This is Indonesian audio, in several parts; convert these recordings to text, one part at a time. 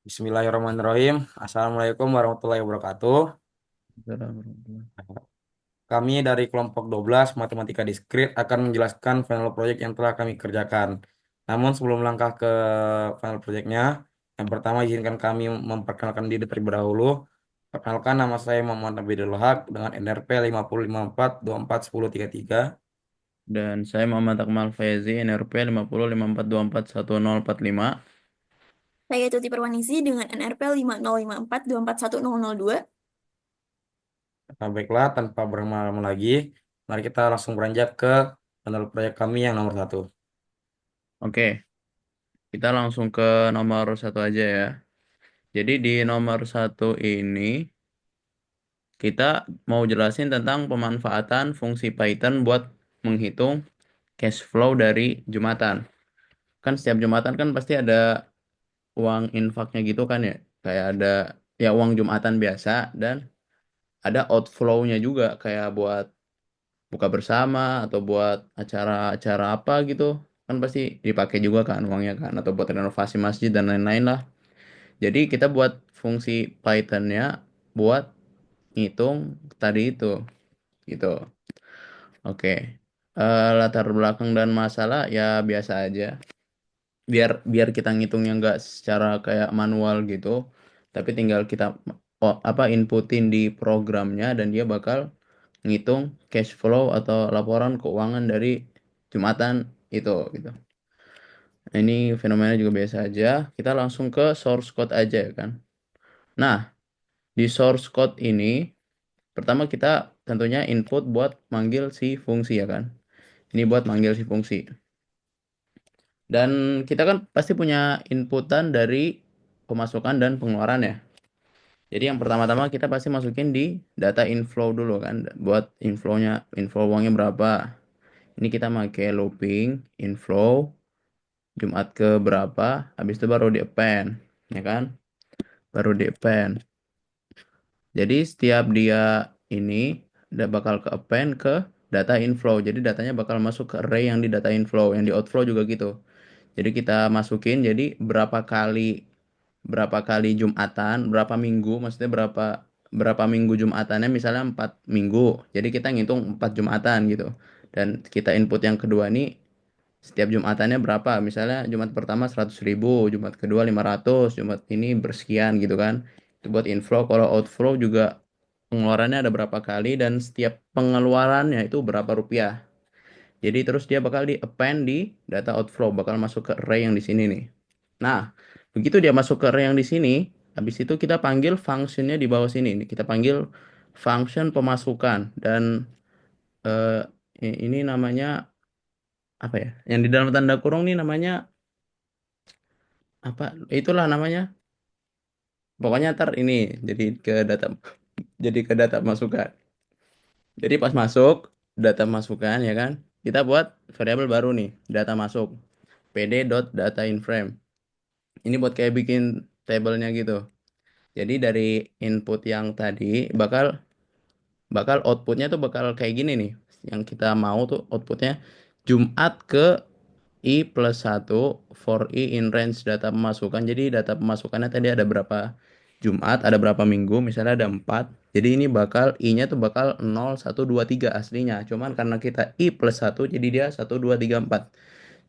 Bismillahirrahmanirrahim. Assalamualaikum warahmatullahi wabarakatuh. Assalamualaikum. Kami dari kelompok 12 Matematika Diskrit akan menjelaskan final project yang telah kami kerjakan. Namun sebelum langkah ke final projectnya, yang pertama izinkan kami memperkenalkan diri terlebih dahulu. Perkenalkan, nama saya Muhammad Abidul Haq dengan NRP 5054241033. Dan saya Muhammad Akmal Faizi, NRP 5054241045. Saya Tuti Perwanisi dengan NRP 5054241002. Nah, baiklah, tanpa berlama-lama lagi, mari kita langsung beranjak ke final project kami yang nomor satu. Oke, kita langsung ke nomor satu aja ya. Jadi di nomor satu ini kita mau jelasin tentang pemanfaatan fungsi Python buat menghitung cash flow dari Jumatan. Kan setiap Jumatan kan pasti ada uang infaknya gitu kan ya. Kayak ada ya uang Jumatan biasa dan ada outflow-nya juga kayak buat buka bersama atau buat acara-acara apa gitu kan pasti dipakai juga kan uangnya kan atau buat renovasi masjid dan lain-lain lah. Jadi kita buat fungsi Python-nya buat ngitung tadi itu gitu. Oke. Latar belakang dan masalah ya biasa aja. Biar biar kita ngitungnya nggak secara kayak manual gitu, tapi tinggal kita inputin di programnya dan dia bakal ngitung cash flow atau laporan keuangan dari Jumatan itu gitu. Nah, ini fenomena juga biasa aja. Kita langsung ke source code aja ya kan. Nah, di source code ini pertama kita tentunya input buat manggil si fungsi ya kan. Ini buat manggil si fungsi. Dan kita kan pasti punya inputan dari pemasukan dan pengeluaran ya. Jadi yang pertama-tama kita pasti masukin di data inflow dulu kan. Buat inflownya, inflow uangnya berapa. Ini kita pakai looping, inflow, Jumat ke berapa, habis itu baru di append, ya kan? Baru di append. Jadi setiap dia ini udah bakal ke append ke data inflow. Jadi datanya bakal masuk ke array yang di data inflow, yang di outflow juga gitu. Jadi kita masukin jadi berapa kali Jumatan, berapa minggu, maksudnya berapa berapa minggu Jumatannya misalnya 4 minggu. Jadi kita ngitung 4 Jumatan gitu. Dan kita input yang kedua nih setiap Jumatannya berapa. Misalnya Jumat pertama 100.000, Jumat kedua 500, Jumat ini bersekian gitu kan. Itu buat inflow. Kalau outflow juga pengeluarannya ada berapa kali dan setiap pengeluarannya itu berapa rupiah. Jadi terus dia bakal di append di data outflow, bakal masuk ke array yang di sini nih. Nah, begitu dia masuk ke array yang di sini, habis itu kita panggil functionnya di bawah sini. Nih, kita panggil function pemasukan dan eh, ini namanya apa ya? Yang di dalam tanda kurung nih namanya apa? Itulah namanya. Pokoknya ntar ini jadi ke data jadi ke data masukan. Jadi pas masuk data masukan ya kan, kita buat variabel baru nih, data masuk pd.dataInFrame. Ini buat kayak bikin tabelnya gitu. Jadi dari input yang tadi bakal bakal outputnya tuh bakal kayak gini nih. Yang kita mau tuh outputnya Jumat ke I+1 for I in range data pemasukan. Jadi data pemasukannya tadi ada berapa Jumat, ada berapa minggu, misalnya ada 4. Jadi ini bakal I-nya tuh bakal 0, 1, 2, 3 aslinya. Cuman karena kita I+1 jadi dia 1, 2, 3, 4.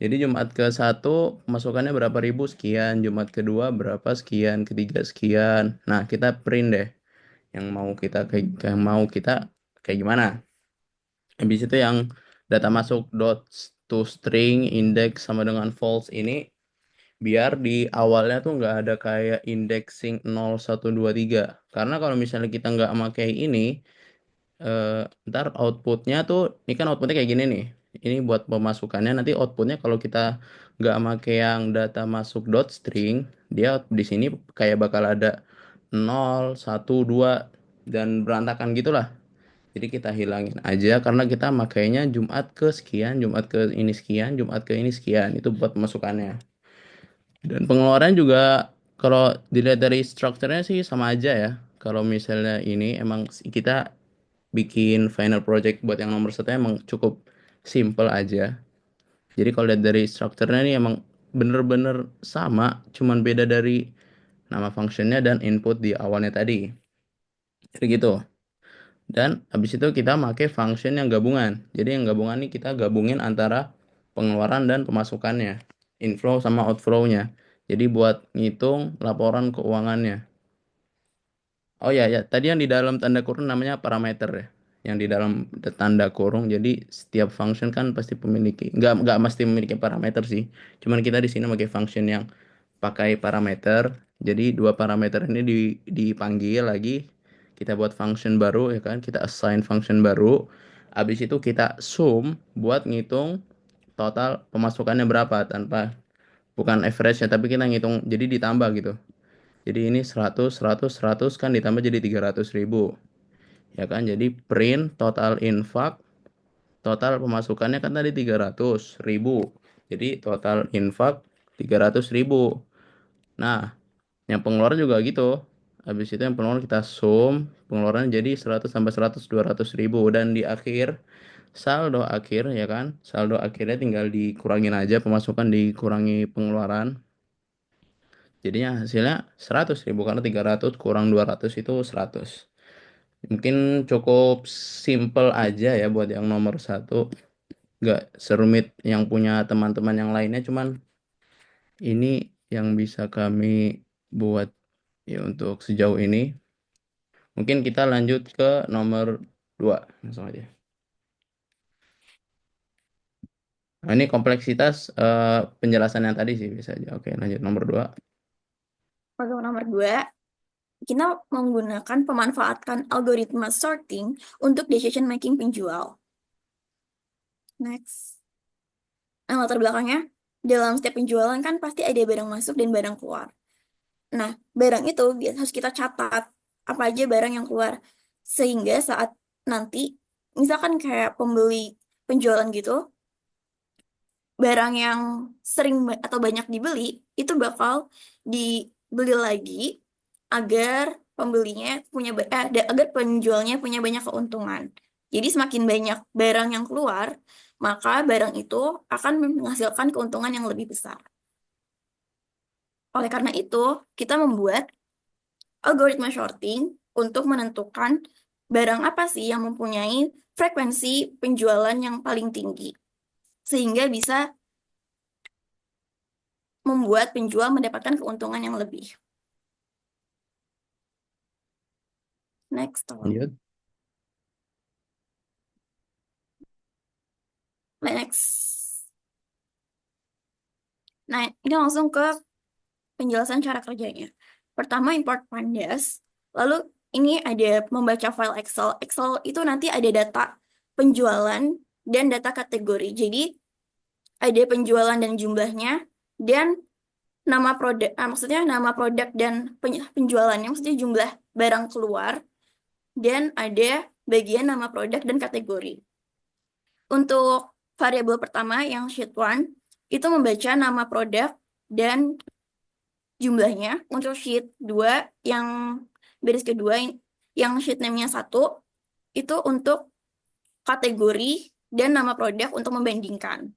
Jadi Jumat ke satu pemasukannya berapa ribu sekian, Jumat kedua berapa sekian, ketiga sekian. Nah, kita print deh yang mau kita kayak gimana. Habis itu yang data masuk dot to string index sama dengan false ini biar di awalnya tuh nggak ada kayak indexing 0, 1, 2, 3. Karena kalau misalnya kita nggak pakai ini, eh, ntar outputnya tuh, ini kan outputnya kayak gini nih. Ini buat pemasukannya, nanti outputnya kalau kita nggak pakai yang data masuk dot string, dia di sini kayak bakal ada 0, 1, 2, dan berantakan gitulah. Jadi kita hilangin aja karena kita makainya Jumat ke sekian, Jumat ke ini sekian, Jumat ke ini sekian. Itu buat pemasukannya. Dan pengeluaran juga kalau dilihat dari strukturnya sih sama aja ya. Kalau misalnya ini emang kita bikin final project buat yang nomor satu emang cukup simple aja. Jadi kalau lihat dari strukturnya ini emang bener-bener sama, cuman beda dari nama functionnya dan input di awalnya tadi. Jadi gitu. Dan habis itu kita pakai function yang gabungan. Jadi yang gabungan ini kita gabungin antara pengeluaran dan pemasukannya, inflow sama outflow-nya. Jadi buat ngitung laporan keuangannya. Oh ya, ya, tadi yang di dalam tanda kurung namanya parameter ya. Yang di dalam tanda kurung. Jadi setiap function kan pasti memiliki, nggak mesti memiliki parameter sih. Cuman kita di sini pakai function yang pakai parameter. Jadi dua parameter ini dipanggil lagi. Kita buat function baru ya kan. Kita assign function baru. Habis itu kita sum buat ngitung total pemasukannya berapa tanpa bukan average-nya tapi kita ngitung jadi ditambah gitu. Jadi ini 100, 100, 100 kan ditambah jadi 300.000. Ya kan, jadi print total infak, total pemasukannya kan tadi 300.000. Jadi total infak 300.000. Nah, yang pengeluaran juga gitu. Habis itu yang pengeluaran kita sum, pengeluaran jadi 100 tambah 100, 200.000. Dan di akhir, saldo akhir ya kan, saldo akhirnya tinggal dikurangin aja pemasukan dikurangi pengeluaran. Jadinya hasilnya 100.000 karena 300 kurang 200 itu 100. Mungkin cukup simple aja ya buat yang nomor satu. Nggak serumit yang punya teman-teman yang lainnya. Cuman ini yang bisa kami buat ya untuk sejauh ini. Mungkin kita lanjut ke nomor 2. Langsung aja. Nah, ini kompleksitas penjelasan yang tadi sih bisa aja. Oke, lanjut nomor 2. Program nomor 2, kita menggunakan pemanfaatkan algoritma sorting untuk decision making penjual. Next. Nah, latar belakangnya, dalam setiap penjualan kan pasti ada barang masuk dan barang keluar. Nah, barang itu harus kita catat apa aja barang yang keluar. Sehingga saat nanti, misalkan kayak pembeli penjualan gitu, barang yang sering atau banyak dibeli, itu bakal dibeli lagi agar pembelinya punya, agar penjualnya punya banyak keuntungan. Jadi semakin banyak barang yang keluar, maka barang itu akan menghasilkan keuntungan yang lebih besar. Oleh karena itu, kita membuat algoritma shorting untuk menentukan barang apa sih yang mempunyai frekuensi penjualan yang paling tinggi, sehingga bisa membuat penjual mendapatkan keuntungan yang lebih. Next, tolong. Lanjut. Next. Nah, ini langsung ke penjelasan cara kerjanya. Pertama, import pandas. Lalu ini ada membaca file Excel. Excel itu nanti ada data penjualan dan data kategori. Jadi ada penjualan dan jumlahnya dan nama produk, maksudnya nama produk dan penjualannya, maksudnya jumlah barang keluar dan ada bagian nama produk dan kategori. Untuk variabel pertama yang sheet 1 itu membaca nama produk dan jumlahnya. Untuk sheet 2 yang baris kedua yang sheet name-nya 1 itu untuk kategori dan nama produk untuk membandingkan.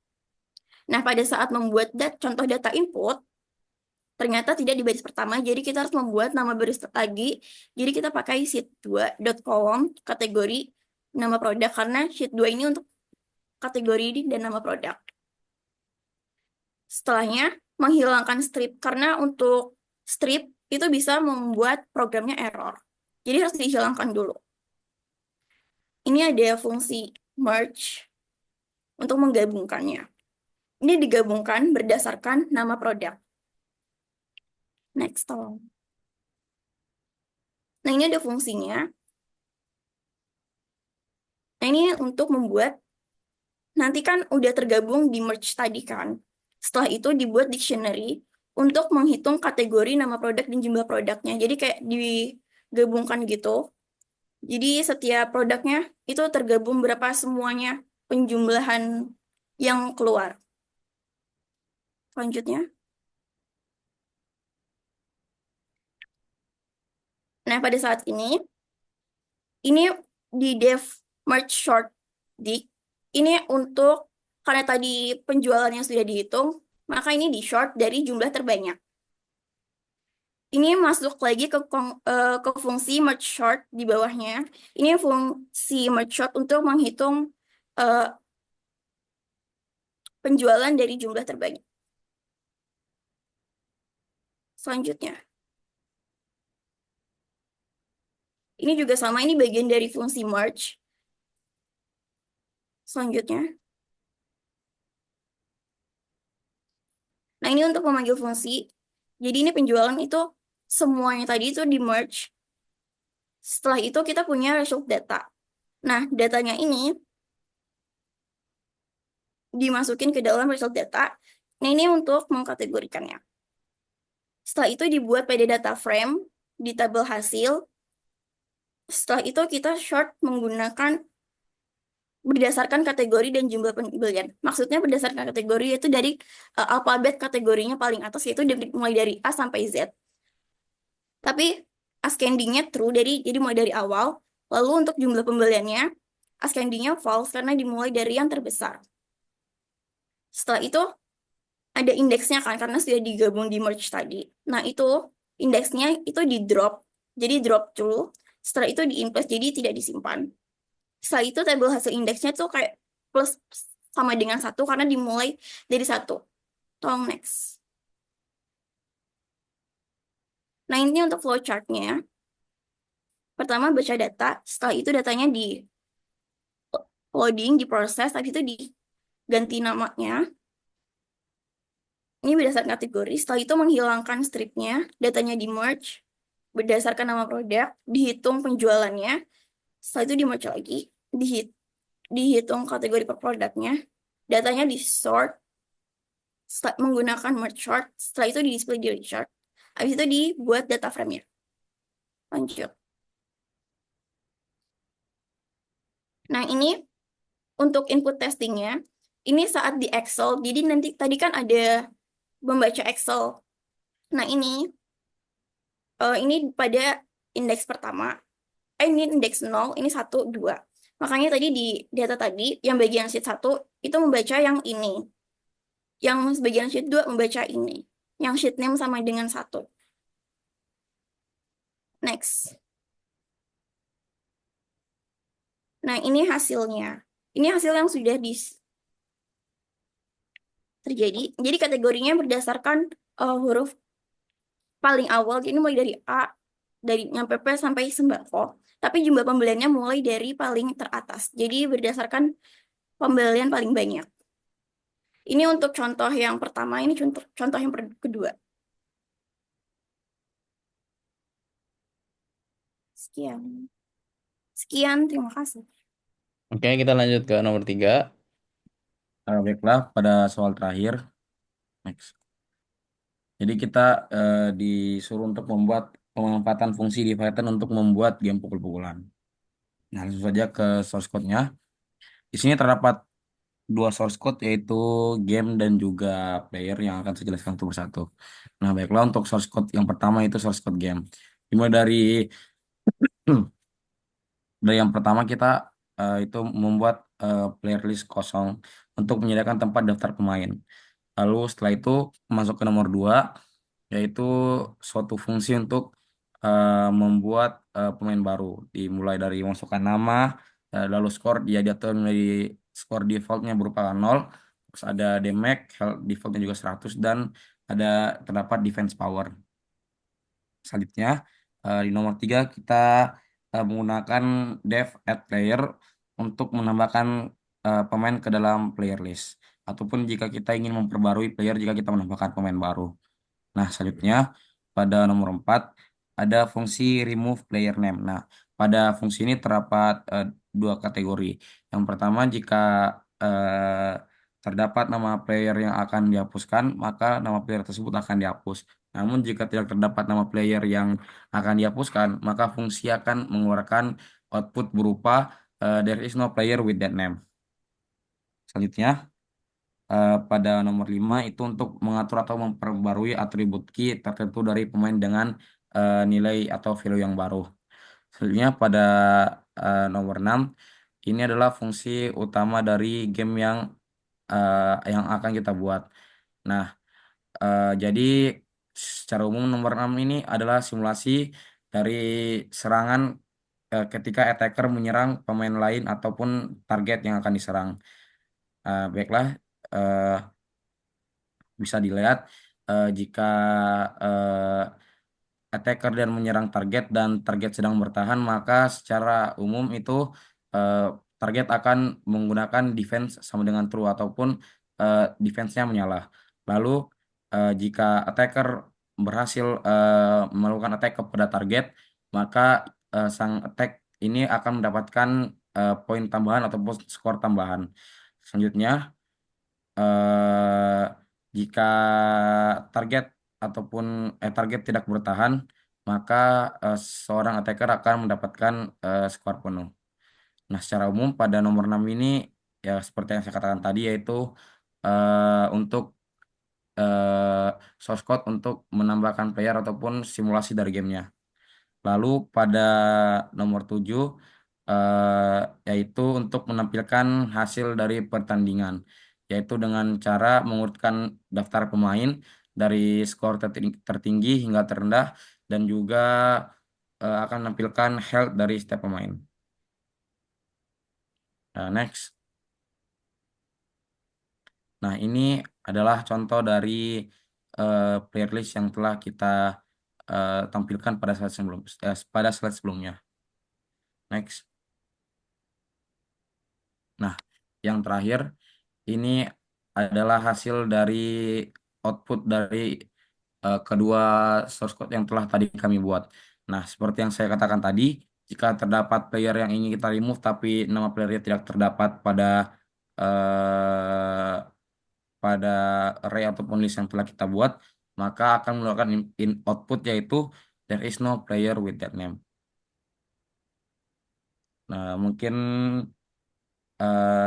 Nah, pada saat membuat contoh data input, ternyata tidak di baris pertama, jadi kita harus membuat nama baris lagi. Jadi kita pakai sheet 2 dot column kategori nama produk karena sheet 2 ini untuk kategori dan nama produk. Setelahnya, menghilangkan strip karena untuk strip itu bisa membuat programnya error. Jadi harus dihilangkan dulu. Ini ada fungsi merge untuk menggabungkannya. Ini digabungkan berdasarkan nama produk. Next, tolong. Nah, ini ada fungsinya. Nah, ini untuk membuat, nanti kan udah tergabung di merge tadi kan. Setelah itu dibuat dictionary untuk menghitung kategori nama produk dan jumlah produknya. Jadi kayak digabungkan gitu. Jadi setiap produknya itu tergabung berapa semuanya penjumlahan yang keluar. Selanjutnya. Nah, pada saat ini di dev merge short dict, ini untuk, karena tadi penjualannya sudah dihitung, maka ini di short dari jumlah terbanyak. Ini masuk lagi ke fungsi merge sort di bawahnya. Ini fungsi merge sort untuk menghitung eh, penjualan dari jumlah terbanyak. Selanjutnya, ini juga sama, ini bagian dari fungsi merge. Selanjutnya, nah ini untuk memanggil fungsi. Jadi ini penjualan itu semuanya tadi itu di merge. Setelah itu kita punya result data. Nah, datanya ini dimasukin ke dalam result data. Nah, ini untuk mengkategorikannya. Setelah itu dibuat pada data frame di tabel hasil. Setelah itu kita short menggunakan berdasarkan kategori dan jumlah pembelian. Maksudnya berdasarkan kategori yaitu dari alfabet kategorinya paling atas yaitu mulai dari A sampai Z. Tapi ascendingnya true jadi mulai dari awal. Lalu untuk jumlah pembeliannya ascendingnya false karena dimulai dari yang terbesar. Setelah itu ada indeksnya kan karena sudah digabung di merge tadi. Nah, itu indeksnya itu di drop. Jadi drop true. Setelah itu di in-place jadi tidak disimpan. Setelah itu tabel hasil indeksnya tuh kayak plus sama dengan satu karena dimulai dari satu. Tolong next. Nah, ini untuk flowchartnya. Pertama baca data, setelah itu datanya di loading, diproses, habis itu diganti namanya. Ini berdasarkan kategori. Setelah itu menghilangkan stripnya, datanya di merge berdasarkan nama produk, dihitung penjualannya. Setelah itu di merge lagi, dihitung kategori per produknya, datanya di sort menggunakan merge sort. Setelah itu di display di chart. Habis itu dibuat data frame-nya. Lanjut. Nah, ini untuk input testingnya. Ini saat di Excel. Jadi nanti tadi kan ada membaca Excel. Nah, ini pada indeks pertama. Ini indeks 0, ini 1, 2. Makanya tadi di data tadi, yang bagian sheet 1 itu membaca yang ini. Yang bagian sheet 2 membaca ini. Yang sheet name sama dengan 1. Next. Nah, ini hasilnya. Ini hasil yang sudah terjadi. Jadi kategorinya berdasarkan huruf paling awal. Jadi mulai dari A, dari nyampe P sampai sembako. Tapi jumlah pembeliannya mulai dari paling teratas. Jadi berdasarkan pembelian paling banyak. Ini untuk contoh yang pertama, ini contoh yang kedua. Sekian. Sekian, terima kasih. Oke, kita lanjut ke nomor 3. Baiklah, pada soal terakhir. Next. Jadi kita disuruh untuk membuat pemanfaatan fungsi di Python untuk membuat game pukul-pukulan. Nah, langsung saja ke source code-nya. Di sini terdapat dua source code yaitu game dan juga player yang akan saya jelaskan satu persatu. Nah, baiklah untuk source code yang pertama itu source code game. Dimulai dari yang pertama kita itu membuat player list kosong untuk menyediakan tempat daftar pemain. Lalu setelah itu masuk ke nomor 2 yaitu suatu fungsi untuk membuat pemain baru. Dimulai dari masukkan nama, lalu skor dia diatur dari skor defaultnya berupa 0, terus ada damage, health defaultnya juga 100 dan ada terdapat defense power. Selanjutnya di nomor 3 kita menggunakan dev add player untuk menambahkan pemain ke dalam player list. Ataupun jika kita ingin memperbarui player jika kita menambahkan pemain baru. Nah, selanjutnya pada nomor 4 ada fungsi remove player name. Nah, pada fungsi ini terdapat dua kategori. Yang pertama, jika terdapat nama player yang akan dihapuskan, maka nama player tersebut akan dihapus. Namun, jika tidak terdapat nama player yang akan dihapuskan, maka fungsi akan mengeluarkan output berupa there is no player with that name. Selanjutnya, pada nomor 5 itu untuk mengatur atau memperbarui atribut key tertentu dari pemain dengan nilai atau value yang baru. Selanjutnya pada nomor 6 ini adalah fungsi utama dari game yang akan kita buat. Nah, jadi secara umum nomor 6 ini adalah simulasi dari serangan ketika attacker menyerang pemain lain ataupun target yang akan diserang. Baiklah, eh, bisa dilihat jika eh, attacker dan menyerang target dan target sedang bertahan, maka secara umum itu eh, target akan menggunakan defense sama dengan true ataupun defense-nya menyala. Lalu jika attacker berhasil melakukan attack kepada target, maka sang attack ini akan mendapatkan poin tambahan ataupun skor tambahan. Selanjutnya, eh, jika target ataupun target tidak bertahan, maka seorang attacker akan mendapatkan skor penuh. Nah, secara umum pada nomor 6 ini ya seperti yang saya katakan tadi yaitu untuk eh, source code untuk menambahkan player ataupun simulasi dari gamenya. Lalu pada nomor 7 yaitu untuk menampilkan hasil dari pertandingan, yaitu dengan cara mengurutkan daftar pemain dari skor tertinggi hingga terendah dan juga akan menampilkan health dari setiap pemain. Next. Nah, ini adalah contoh dari player list yang telah kita tampilkan pada slide sebelumnya. Next. Nah, yang terakhir ini adalah hasil dari output dari kedua source code yang telah tadi kami buat. Nah, seperti yang saya katakan tadi, jika terdapat player yang ingin kita remove tapi nama playernya tidak terdapat eh, pada array ataupun list yang telah kita buat, maka akan mengeluarkan in output yaitu there is no player with that name. Nah, mungkin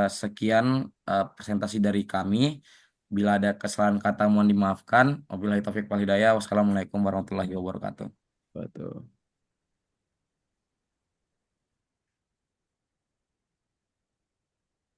sekian presentasi dari kami. Bila ada kesalahan kata mohon dimaafkan. Wabillahi taufiq wal hidayah. Wassalamualaikum warahmatullahi wabarakatuh. Betul.